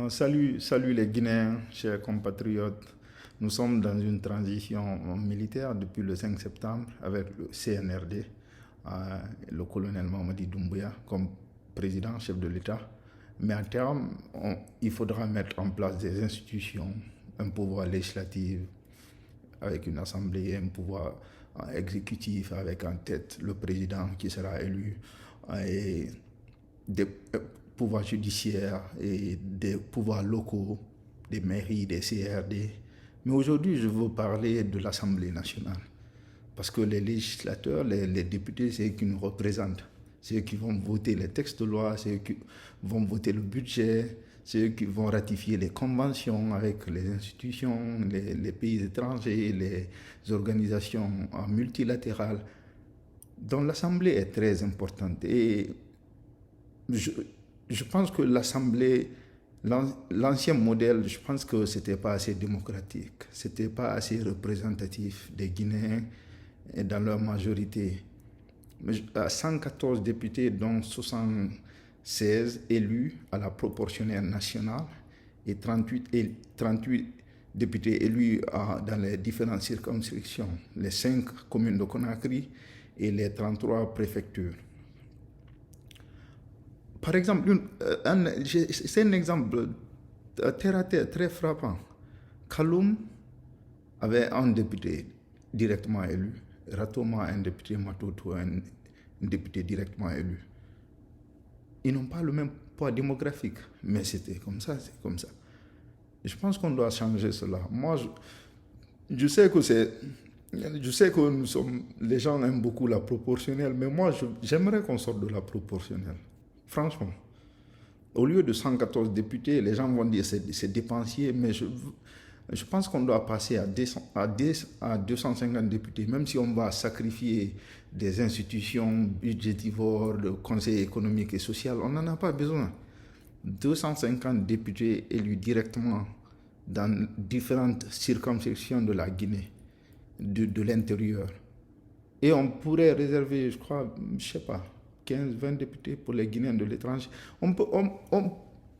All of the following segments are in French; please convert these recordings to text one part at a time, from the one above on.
Salut les Guinéens, chers compatriotes. Nous sommes dans une transition militaire depuis le 5 septembre avec le CNRD, le colonel Mamadi Doumbouya comme président, chef de l'État. Mais à terme, il faudra mettre en place des institutions, un pouvoir législatif avec une assemblée, un pouvoir exécutif avec en tête le président qui sera élu, et des pouvoirs judiciaires et des pouvoirs locaux, des mairies, des CRD. Mais aujourd'hui, je veux parler de l'Assemblée nationale. Parce que les législateurs, les députés, c'est eux qui nous représentent. C'est eux qui vont voter les textes de loi, c'est eux qui vont voter le budget, c'est eux qui vont ratifier les conventions avec les institutions, les pays étrangers, les organisations multilatérales. Donc l'Assemblée est très importante. Et je pense que l'Assemblée, l'ancien modèle, je pense que ce n'était pas assez démocratique, ce n'était pas assez représentatif des Guinéens dans leur majorité. 114 députés, dont 76 élus à la proportionnelle nationale et 38 députés élus dans les différentes circonscriptions, les 5 communes de Conakry et les 33 préfectures. Par exemple, c'est un exemple terre à terre très frappant. Kaloum avait un député directement élu. Ratoma, un député, Matoto, un député directement élu. Ils n'ont pas le même poids démographique, mais c'était comme ça, c'est comme ça. Je pense qu'on doit changer cela. Moi, je sais que les gens aiment beaucoup la proportionnelle, mais moi, j'aimerais qu'on sorte de la proportionnelle. Franchement, au lieu de 114 députés, les gens vont dire c'est dépensier, mais je pense qu'on doit passer à 250 députés, même si on va sacrifier des institutions budgétivores, le Conseil économique et social, on n'en a pas besoin. 250 députés élus directement dans différentes circonscriptions de la Guinée, de l'intérieur. Et on pourrait réserver, je crois, je ne sais pas, 15, 20 députés pour les Guinéens de l'étranger.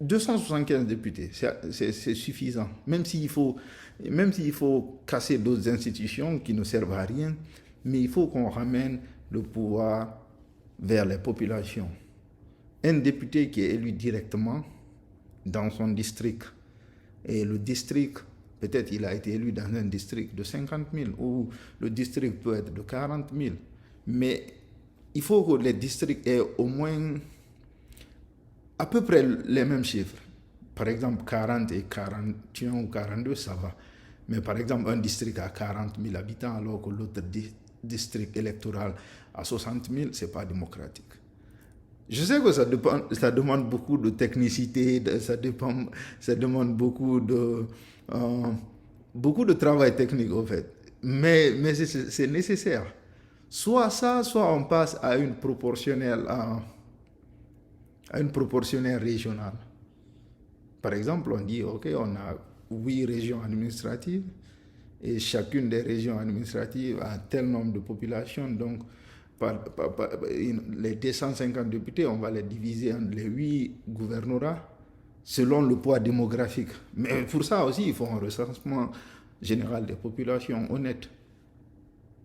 275 députés, c'est suffisant. Même s'il faut casser d'autres institutions qui ne servent à rien, mais il faut qu'on ramène le pouvoir vers les populations. Un député qui est élu directement dans son district, et le district, peut-être il a été élu dans un district de 50 000, ou le district peut être de 40 000, mais il faut que les districts aient au moins à peu près les mêmes chiffres. Par exemple, 40 et 41 ou 42, ça va. Mais par exemple, un district à 40 000 habitants, alors que l'autre district électoral à 60 000, ce n'est pas démocratique. Je sais que ça demande beaucoup de technicité, ça demande beaucoup de travail technique, en fait. Mais c'est nécessaire. Soit ça, soit on passe à une proportionnelle régionale. Par exemple, on dit, OK, on a 8 régions administratives et chacune des régions administratives a tel nombre de populations. Donc, les 250 députés, on va les diviser en les 8 gouvernorats selon le poids démographique. Mais pour ça aussi, il faut un recensement général des populations honnête.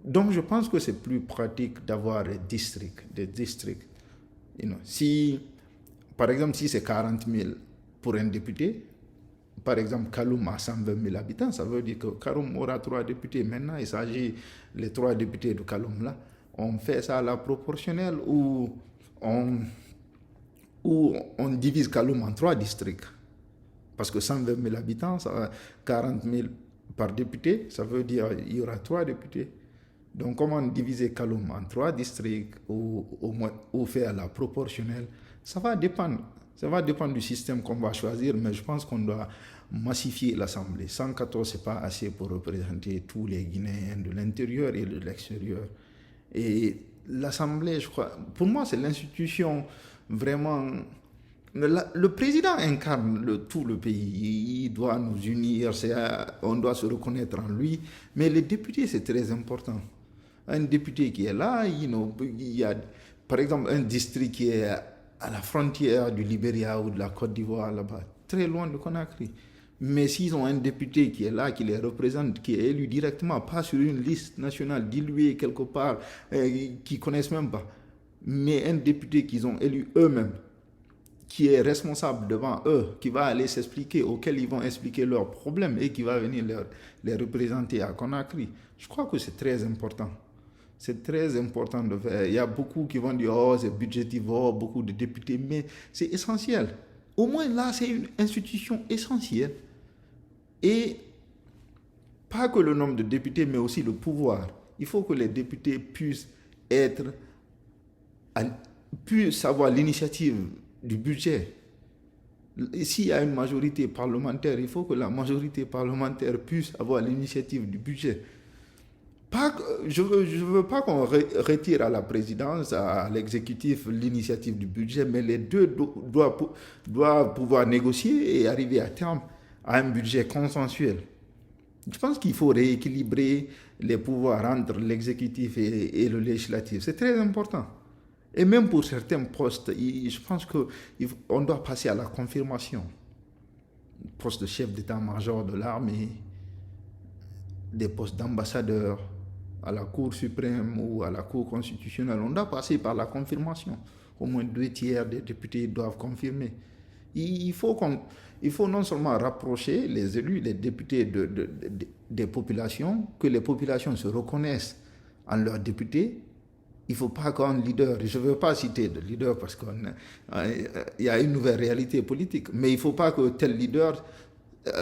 Donc, je pense que c'est plus pratique d'avoir des districts. Par exemple, si c'est 40 000 pour un député, par exemple, Kaloum a 120 000 habitants, ça veut dire que Kaloum aura 3 députés. Maintenant, il s'agit les 3 députés de Kaloum là. On fait ça à la proportionnelle ou on divise Kaloum en 3 districts. Parce que 120 000 habitants, ça va 40 000 par député, ça veut dire qu'il y aura 3 députés. Donc, comment diviser Kaloum en 3 districts ou faire la proportionnelle, ça va dépendre. Ça va dépendre du système qu'on va choisir, mais je pense qu'on doit massifier l'Assemblée. 114, ce n'est pas assez pour représenter tous les Guinéens de l'intérieur et de l'extérieur. Et l'Assemblée, je crois, pour moi, c'est l'institution vraiment. Le président incarne tout le pays. Il doit nous unir, on doit se reconnaître en lui. Mais les députés, c'est très important. Un député qui est là, il y a, par exemple, un district qui est à la frontière du Libéria ou de la Côte d'Ivoire, là-bas. très loin de Conakry. Mais s'ils ont un député qui est là, qui les représente, qui est élu directement, pas sur une liste nationale diluée quelque part, qu'ils ne connaissent même pas, mais un député qu'ils ont élu eux-mêmes, qui est responsable devant eux, qui va aller s'expliquer, auquel ils vont expliquer leurs problèmes et qui va venir les représenter à Conakry. Je crois que c'est très important. C'est très important de faire. Il y a beaucoup qui vont dire, oh, c'est budgétivore, beaucoup de députés, mais c'est essentiel. Au moins là, c'est une institution essentielle. Et pas que le nombre de députés, mais aussi le pouvoir. Il faut que les députés puissent avoir l'initiative du budget. S'il y a une majorité parlementaire, il faut que la majorité parlementaire puisse avoir l'initiative du budget. Je ne veux pas qu'on retire à la présidence, à l'exécutif, l'initiative du budget, mais les deux doivent pouvoir négocier et arriver à terme à un budget consensuel. Je pense qu'il faut rééquilibrer les pouvoirs entre l'exécutif et le législatif. C'est très important. Et même pour certains postes, je pense qu'on doit passer à la confirmation. Poste de chef d'état-major de l'armée, des postes d'ambassadeur à la Cour suprême ou à la Cour constitutionnelle, on doit passer par la confirmation. Au moins 2/3 des députés doivent confirmer. Il faut non seulement rapprocher les élus, les députés des populations, que les populations se reconnaissent en leurs députés. Il ne faut pas qu'un leader, je ne veux pas citer de leader parce qu'il y a une nouvelle réalité politique, mais il ne faut pas que tel leader,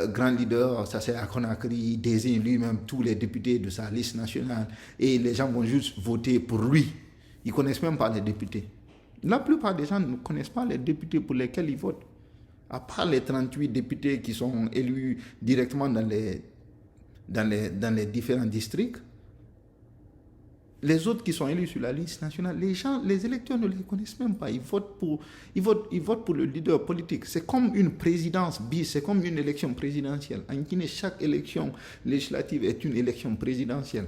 grand leader, ça c'est à Conakry, désigne lui-même tous les députés de sa liste nationale et les gens vont juste voter pour lui. Ils ne connaissent même pas les députés. La plupart des gens ne connaissent pas les députés pour lesquels ils votent. À part les 38 députés qui sont élus directement dans les différents districts, les autres qui sont élus sur la liste nationale, les électeurs ne les connaissent même pas. Ils votent pour le leader politique. C'est comme une présidence c'est comme une élection présidentielle. En Guinée, chaque élection législative est une élection présidentielle.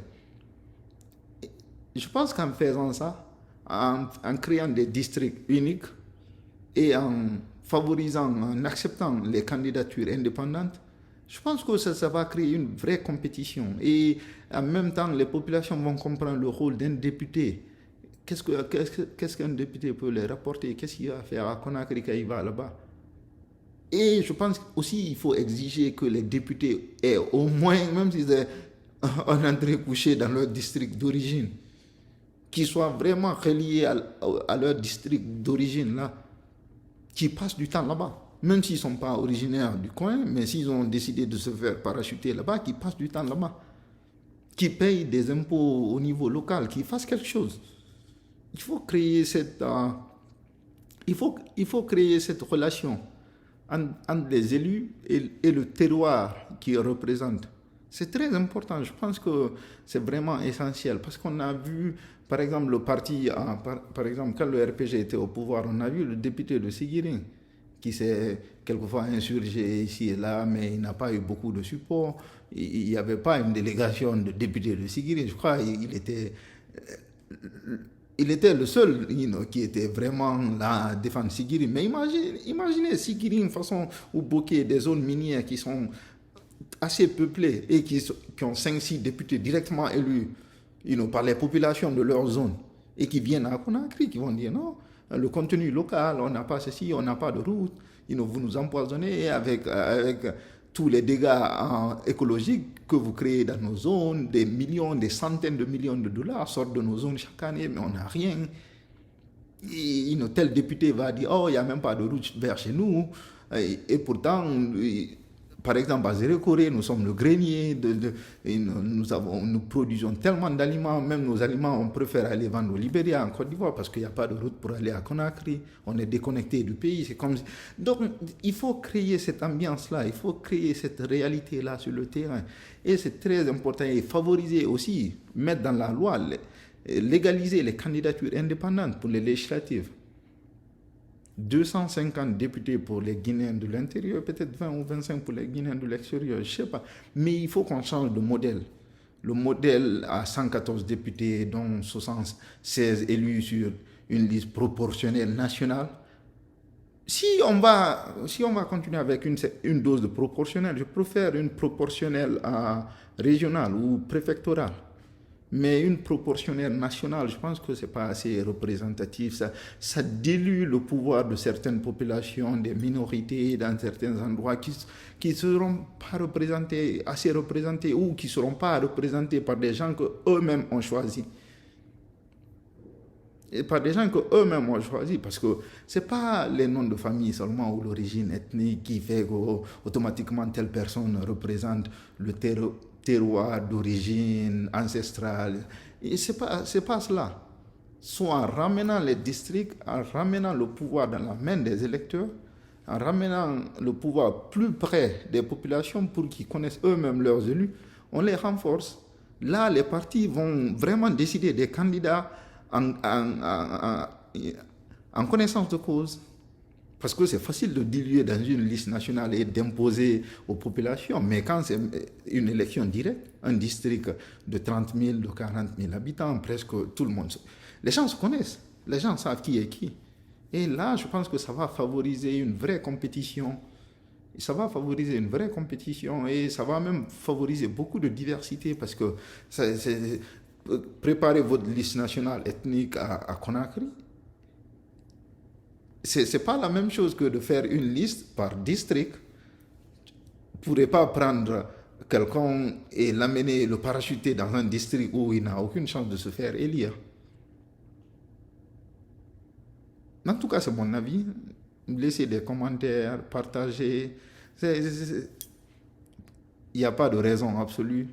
Je pense qu'en faisant ça, en créant des districts uniques et en acceptant les candidatures indépendantes, je pense que ça va créer une vraie compétition. Et en même temps, les populations vont comprendre le rôle d'un député. Qu'est-ce qu'un député peut leur rapporter? Qu'est-ce qu'il va faire à Conakry quand il va là-bas? Et je pense aussi qu'il faut exiger que les députés aient au moins, même s'ils aient un entrée couché dans leur district d'origine, qu'ils soient vraiment reliés à leur district d'origine là, qui passent du temps là-bas. Même s'ils ne sont pas originaires du coin, mais s'ils ont décidé de se faire parachuter là-bas, qui passent du temps là-bas, qui payent des impôts au niveau local, qui fassent quelque chose. Il faut créer cette relation entre les élus et le terroir qu'ils représentent. C'est très important. Je pense que c'est vraiment essentiel parce qu'on a vu, par exemple, le parti, par exemple, quand le RPG était au pouvoir, on a vu le député de Siguiring qui s'est quelquefois insurgé ici et là, mais il n'a pas eu beaucoup de support. Il n'y avait pas une délégation de députés de Siguiring. Je crois qu'il était le seul qui était vraiment là à défendre Siguiring. Mais imaginez Siguiring, façon où Boké, des zones minières qui sont assez peuplées et qui ont 5-6 députés directement élus par les populations de leur zone et qui viennent à Conakry, qui vont dire non, le contenu local, on n'a pas ceci, on n'a pas de route, vous nous empoisonnez avec tous les dégâts écologiques que vous créez dans nos zones, des millions, des centaines de millions de dollars sortent de nos zones chaque année, mais on n'a rien. Et tel député va dire, oh, il n'y a même pas de route vers chez nous. Et pourtant, par exemple, à Zérekoré, nous sommes le grenier, nous produisons tellement d'aliments, même nos aliments, on préfère aller vendre au Libéria, en Côte d'Ivoire, parce qu'il n'y a pas de route pour aller à Conakry, on est déconnecté du pays. Donc, il faut créer cette ambiance-là, il faut créer cette réalité-là sur le terrain. Et c'est très important, et favoriser aussi, mettre dans la loi, légaliser les candidatures indépendantes pour les législatives. 250 députés pour les Guinéens de l'intérieur, peut-être 20 ou 25 pour les Guinéens de l'extérieur, je ne sais pas. Mais il faut qu'on change de modèle. Le modèle à 114 députés, dont 76 élus sur une liste proportionnelle nationale, Si on va continuer avec une dose de proportionnelle, je préfère une proportionnelle régionale ou préfectorale. Mais une proportionnelle nationale, je pense que ce n'est pas assez représentatif. Ça dilue le pouvoir de certaines populations, des minorités dans certains endroits qui ne seront pas assez représentés ou qui ne seront pas représentés par des gens qu'eux-mêmes ont choisis. Et par des gens qu'eux-mêmes ont choisi, parce que ce n'est pas les noms de famille seulement ou l'origine ethnique qui fait qu'automatiquement telle personne représente le terroir d'origine ancestrale. Et c'est pas cela. Soit en ramenant les districts, en ramenant le pouvoir dans la main des électeurs, en ramenant le pouvoir plus près des populations pour qu'ils connaissent eux-mêmes leurs élus, on les renforce. Là, les partis vont vraiment décider des candidats en connaissance de cause. Parce que c'est facile de diluer dans une liste nationale et d'imposer aux populations. Mais quand c'est une élection directe, un district de 30 000, de 40 000 habitants, presque tout le monde, les gens se connaissent. Les gens savent qui est qui. Et là, je pense que ça va favoriser une vraie compétition. Ça va favoriser une vraie compétition et ça va même favoriser beaucoup de diversité parce que préparer votre liste nationale ethnique à Conakry, c'est pas la même chose que de faire une liste par district. Vous ne pourrez pas prendre quelqu'un et l'amener, le parachuter dans un district où il n'a aucune chance de se faire élire. En tout cas, c'est mon avis. Laissez des commentaires, partagez. Il n'y a pas de raison absolue.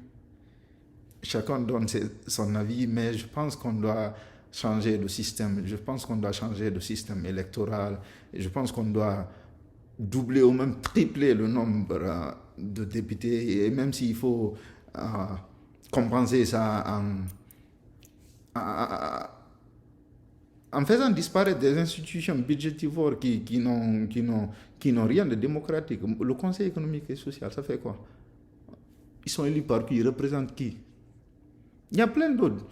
Chacun donne son avis, mais je pense qu'on doit changer de système. Je pense qu'on doit changer de système électoral. Et je pense qu'on doit doubler ou même tripler le nombre de députés. Et même s'il faut compenser ça en faisant disparaître des institutions budgétivores qui n'ont rien de démocratique. Le Conseil économique et social, ça fait quoi? Ils sont élus par qui? Ils représentent qui? Il y a plein d'autres.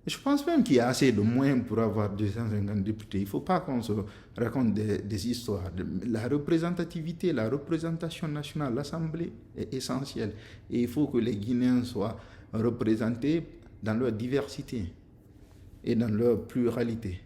Je pense même qu'il y a assez de moyens pour avoir 250 députés. Il ne faut pas qu'on se raconte des histoires. La représentativité, la représentation nationale, l'Assemblée est essentielle. Et il faut que les Guinéens soient représentés dans leur diversité et dans leur pluralité.